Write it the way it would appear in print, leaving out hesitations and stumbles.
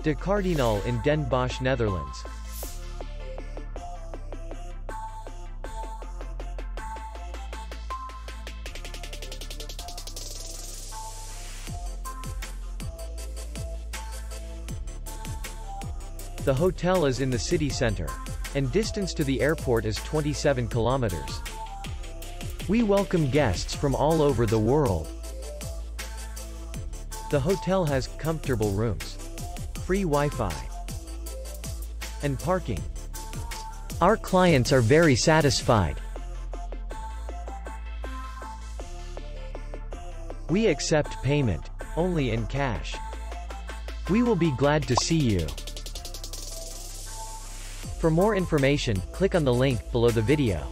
De Kardinaal in Den Bosch, Netherlands. The hotel is in the city center, and distance to the airport is 27 kilometers. We welcome guests from all over the world. The hotel has comfortable rooms, free Wi-Fi, and parking. Our clients are very satisfied. We accept payment only in cash. We will be glad to see you. For more information, click on the link below the video.